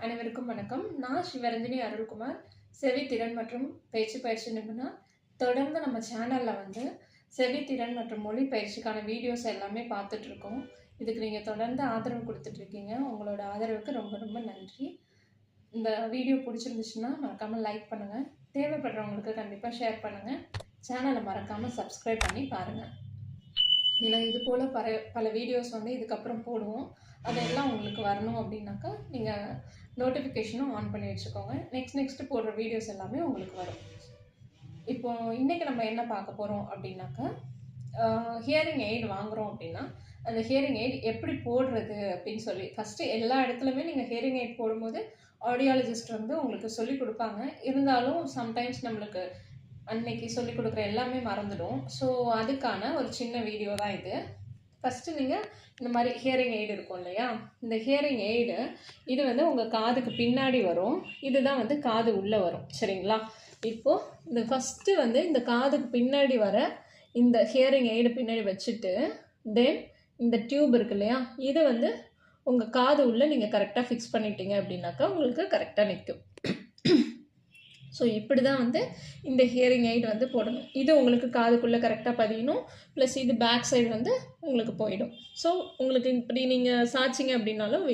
அனைவருக்கும் வணக்கம். நான் சிவரஞ்சனி அருள்குமார், செவித்திறன் மற்றும் பேச்சு பயிற்சி நிபுணர். தொடர்ந்து நம்ம சேனலில் செவித்திறன் மற்றும் மொழி பயிற்சிக்கான வீடியோஸ் எல்லாமே பார்த்துட்ருக்கோம். இதுக்கு நீங்கள் தொடர்ந்து ஆதரவு கொடுத்துட்ருக்கீங்க. உங்களோட ஆதரவுக்கு ரொம்ப ரொம்ப நன்றி. இந்த வீடியோ பிடிச்சிருந்துச்சுன்னா மறக்காமல் லைக் பண்ணுங்கள். தேவைப்படுறவங்களுக்கு கண்டிப்பாக ஷேர் பண்ணுங்கள். சேனலை மறக்காமல் சப்ஸ்கிரைப் பண்ணி பாருங்கள். ஏன்னா இது போல் பல வீடியோஸ் இதுக்கப்புறம் போடுவோம். அதெல்லாம் உங்களுக்கு வரணும் அப்படின்னாக்கா நீங்கள் நோட்டிஃபிகேஷனும் ஆன் பண்ணி வச்சுக்கோங்க. நெக்ஸ்ட்டு போடுற வீடியோஸ் எல்லாமே உங்களுக்கு வரும். இப்போது இன்றைக்கி நம்ம என்ன பார்க்க போகிறோம் அப்படின்னாக்கா, ஹியரிங் எய்டு வாங்குகிறோம் அப்படின்னா அந்த ஹியரிங் எய்டு எப்படி போடுறது அப்படின்னு சொல்லி ஃபஸ்ட்டு எல்லா இடத்துலையுமே நீங்கள் ஹியரிங் எய்ட் போடும்போது ஆடியாலஜிஸ்ட் உங்களுக்கு சொல்லிக் கொடுப்பாங்க. இருந்தாலும் சம்டைம்ஸ் நம்மளுக்கு அன்னைக்கு சொல்லிக் கொடுக்குற எல்லாமே மறந்துடும். ஸோ அதுக்கான ஒரு சின்ன வீடியோ தான் இது. ஃபஸ்ட்டு நீங்கள் இந்த மாதிரி ஹியரிங் எய்டு இருக்கும் இல்லையா, இந்த ஹியரிங் எய்டு இது உங்கள் காதுக்கு பின்னாடி வரும். இதுதான் காது உள்ளே வரும். சரிங்களா? இப்போது இந்த ஃபஸ்ட்டு இந்த காதுக்கு பின்னாடி வர இந்த ஹியரிங் எய்டு பின்னாடி வச்சுட்டு தென் இந்த டியூப் இருக்கு இல்லையா, இது உங்கள் காது உள்ளே நீங்கள் கரெக்டாக ஃபிக்ஸ் பண்ணிட்டீங்க அப்படின்னாக்கா உங்களுக்கு கரெக்டாக நிற்கும். ஸோ இப்படி தான் இந்த ஹியரிங் எய்டு போடணும். இது உங்களுக்கு காதுக்குள்ளே கரெக்டாக பதியணும். ப்ளஸ் இது பேக் சைடு உங்களுக்கு போயிடும். ஸோ உங்களுக்கு இப்படி நீங்கள் சாய்ச்சிங்க அப்படின்னாலும்